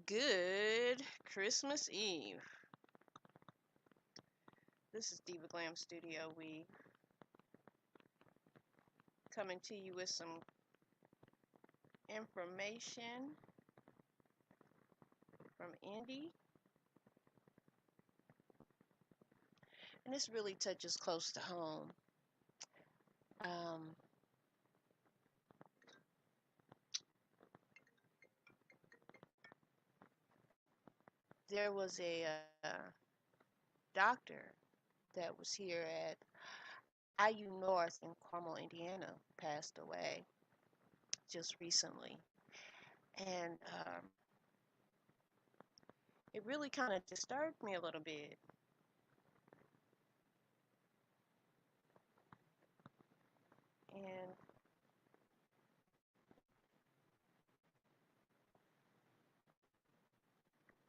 Good Christmas Eve. This is Diva Glam Studio. We coming to you with some information from Indy. And this really touches close to home. There was a doctor that was here at IU North in Carmel, Indiana, passed away just recently. And it really kind of disturbed me a little bit. And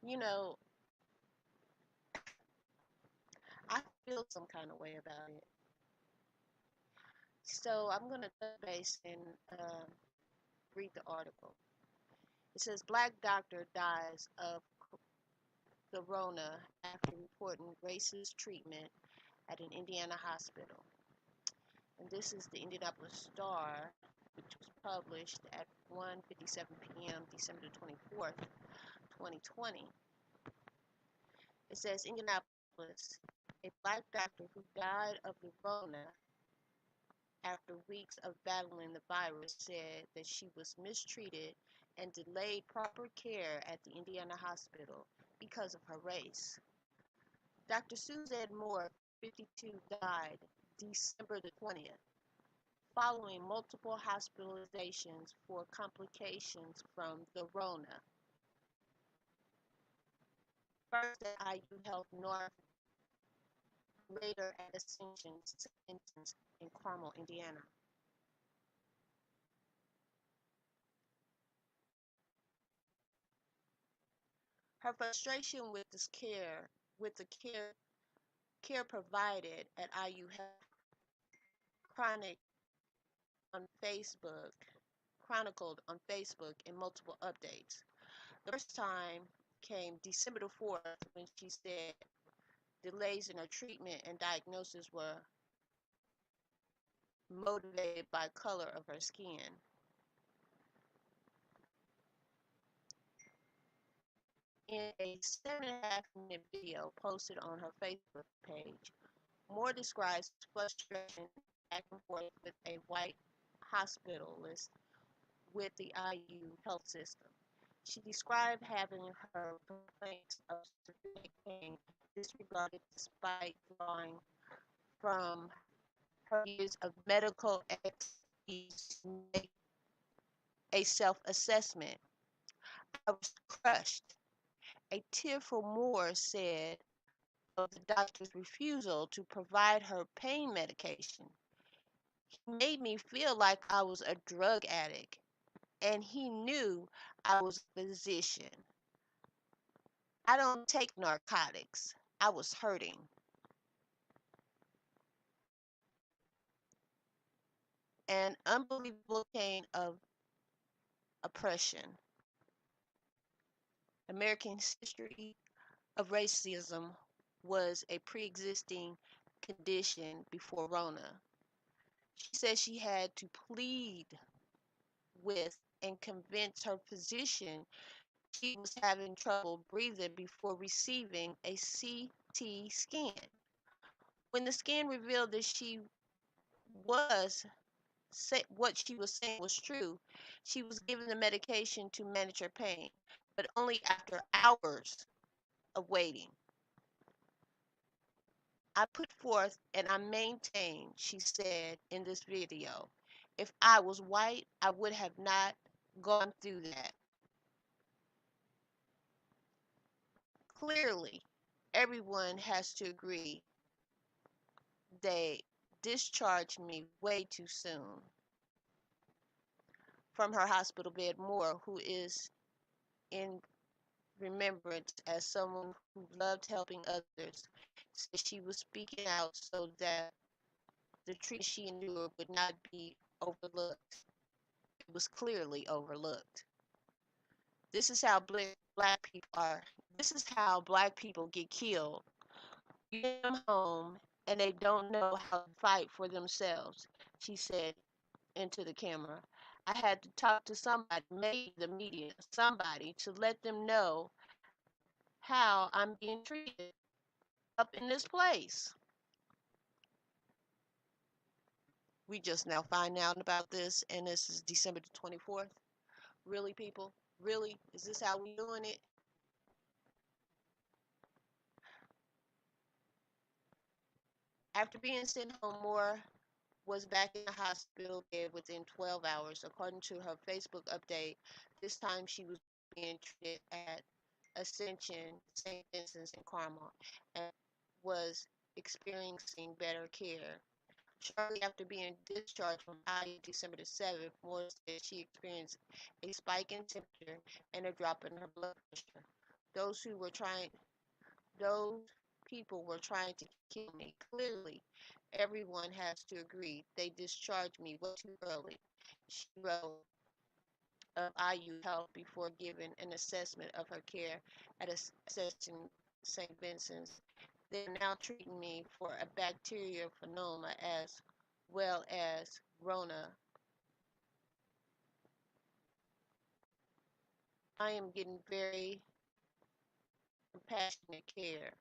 you know, I feel some kind of way about it. So I'm going to touch base and read the article. It says Black doctor dies of the Rona after reporting racist treatment at an Indiana hospital. And this is the Indianapolis Star, which was published at 1:57 p.m. December 24th, 2020. It says Indianapolis, a black doctor who died of the Rona after weeks of battling the virus, said that she was mistreated and delayed proper care at the Indiana hospital because of her race. Dr. Suzanne Moore, 52, died December the 20th, following multiple hospitalizations for complications from the Rona. First at IU Health North, later at Ascension in Carmel, Indiana. Her frustration with the care provided at IU Health chronic on Facebook, chronicled on Facebook in multiple updates. The first time came December the 4th when she said delays in her treatment and diagnosis were motivated by color of her skin. In a 7.5-minute video posted on her Facebook page, Moore describes frustration back and forth with a white hospitalist with the IU health system. She described having her complaints of severe pain disregarded despite drawing from her years of medical expertise to make a self-assessment. I was crushed. A tearful Moore said of the doctor's refusal to provide her pain medication. He made me feel like I was a drug addict, and he knew I was a physician. I don't take narcotics. I was hurting. An unbelievable chain of oppression. American history of racism was a pre-existing condition before Rona. She said she had to plead with and convince her physician she was having trouble breathing before receiving a CT scan. When the scan revealed that was what she was saying was true, she was given the medication to manage her pain, but only after hours of waiting. I put forth and I maintain, she said in this video, if I was white, I would have not gone through that. Clearly, everyone has to agree they discharged me way too soon. From her hospital bed, Moore, who is in remembrance as someone who loved helping others, said she was speaking out so that the treatment she endured would not be overlooked. It was clearly overlooked. This is how black people are. This is how black people get killed. You get them home and they don't know how to fight for themselves, she said into the camera. I had to talk to somebody, maybe the media, somebody, to let them know how I'm being treated up in this place. We just now find out about this, and this is December the 24th. Really, people? Really? Is this how we doing it? After being sent home, Moore was back in the hospital bed within 12 hours, according to her Facebook update. This time she was being treated at Ascension St. Vincent's in Carmel and was experiencing better care. Shortly after being discharged from IU December the 7th, Moore said she experienced a spike in temperature and a drop in her blood pressure. Those who were trying, those people were trying to kill me. Clearly, everyone has to agree. They discharged me way too early. She wrote of IU Health before giving an assessment of her care at Assessing St. Vincent's. They're now treating me for a bacterial pneumoma as well as Rona. I am getting very compassionate care.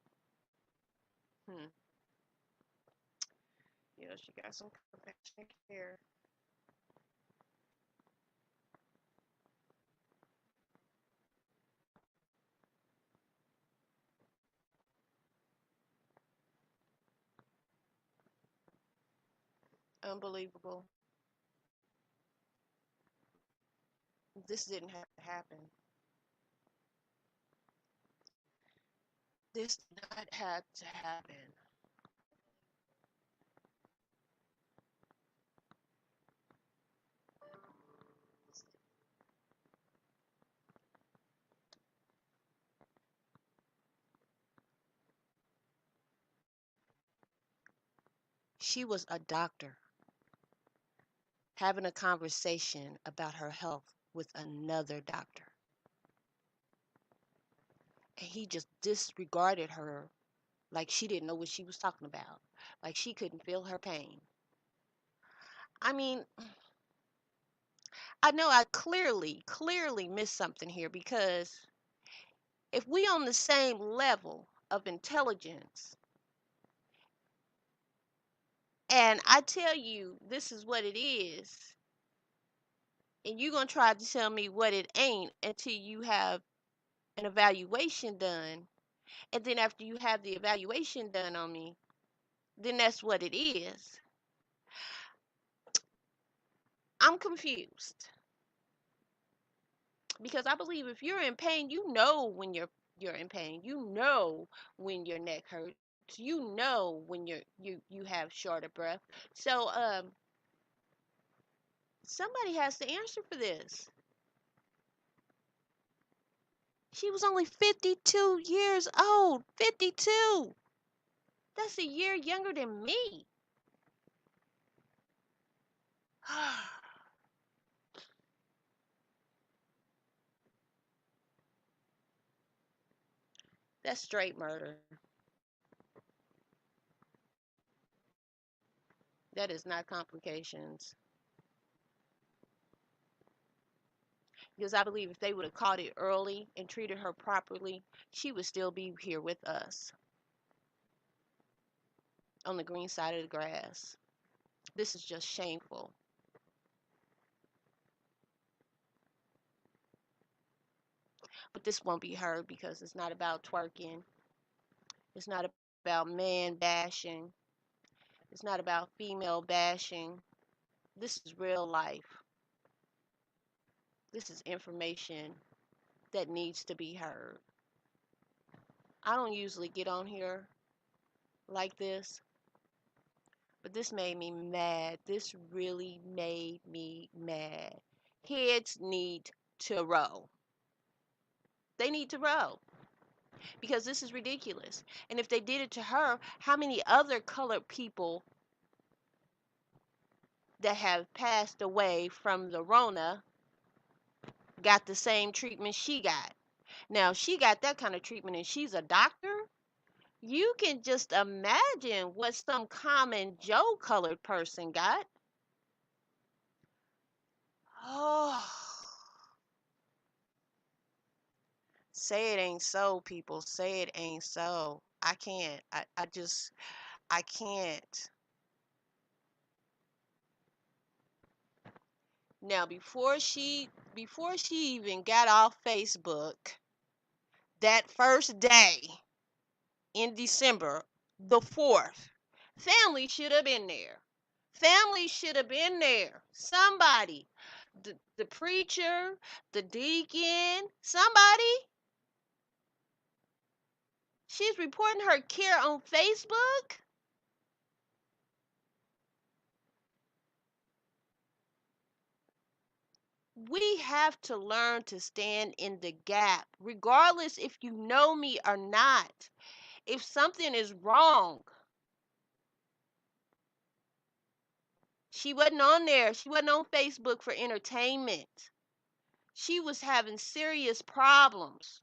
Hmm. Yeah, she got some compassionate care. Unbelievable. This didn't have to happen. This did not have to happen. She was a doctor having a conversation about her health with another doctor. And he just disregarded her like she didn't know what she was talking about, like she couldn't feel her pain. I mean, I know I clearly missed something here because if we on the same level of intelligence and I tell you this is what it is, and you're going to try to tell me what it ain't until you have an evaluation done, and then after you have the evaluation done on me, then that's what it is. I'm confused because I believe if you're in pain, you know when you're in pain. You know when your neck hurts. You know when you have short of breath. So somebody has to answer for this. She was only 52 years old. 52. That's a year younger than me. That's straight murder. That is not complications. Because I believe if they would have caught it early and treated her properly, she would still be here with us on the green side of the grass. This is just shameful. But this won't be heard because it's not about twerking. It's not about man bashing. It's not about female bashing. This is real life. This is information that needs to be heard. I don't usually get on here like this, but this made me mad. This really made me mad. Heads need to roll. They need to roll because this is ridiculous. And if they did it to her, how many other colored people that have passed away from the Rona got the same treatment she got? Now, she got that kind of treatment and she's a doctor. You can just imagine what some common Joe colored person got. Oh, say it ain't so, people. Say it ain't so. I can't. I can't. Now, before she even got off Facebook that first day in December, the 4th, family should have been there. Family should have been there. Somebody, the preacher, the deacon, somebody. She's reporting her care on Facebook. We have to learn to stand in the gap, regardless if you know me or not. If something is wrong, she wasn't on there. She wasn't on Facebook for entertainment. She was having serious problems.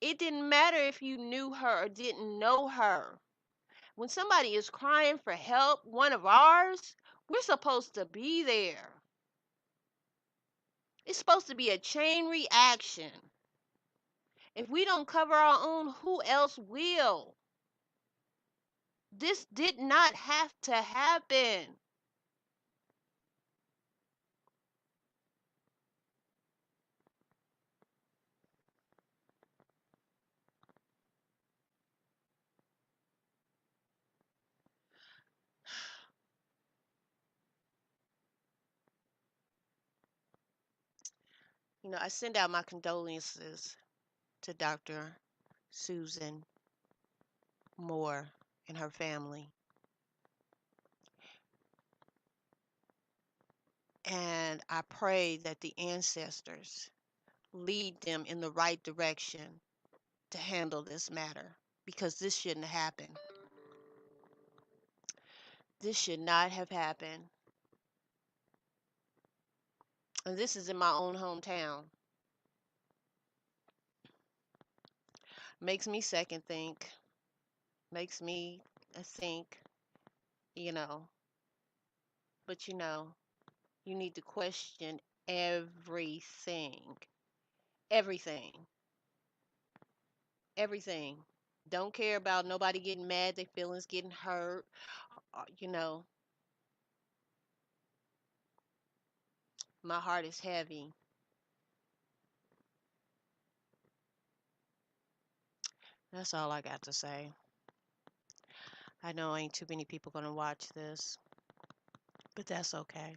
It didn't matter if you knew her or didn't know her. When somebody is crying for help, one of ours, we're supposed to be there. It's supposed to be a chain reaction. If we don't cover our own, who else will? This did not have to happen. I send out my condolences to Dr. Susan Moore and her family. And I pray that the ancestors lead them in the right direction to handle this matter because this shouldn't happen. This should not have happened. And this is in my own hometown. Makes me second think. Makes me think, you know. But you need to question everything. Everything. Everything. Don't care about nobody getting mad, their feelings getting hurt. My heart is heavy. That's all I got to say. I know ain't too many people gonna watch this, but that's okay.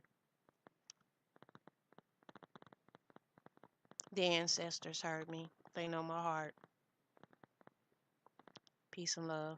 The ancestors heard me. They know my heart. Peace and love.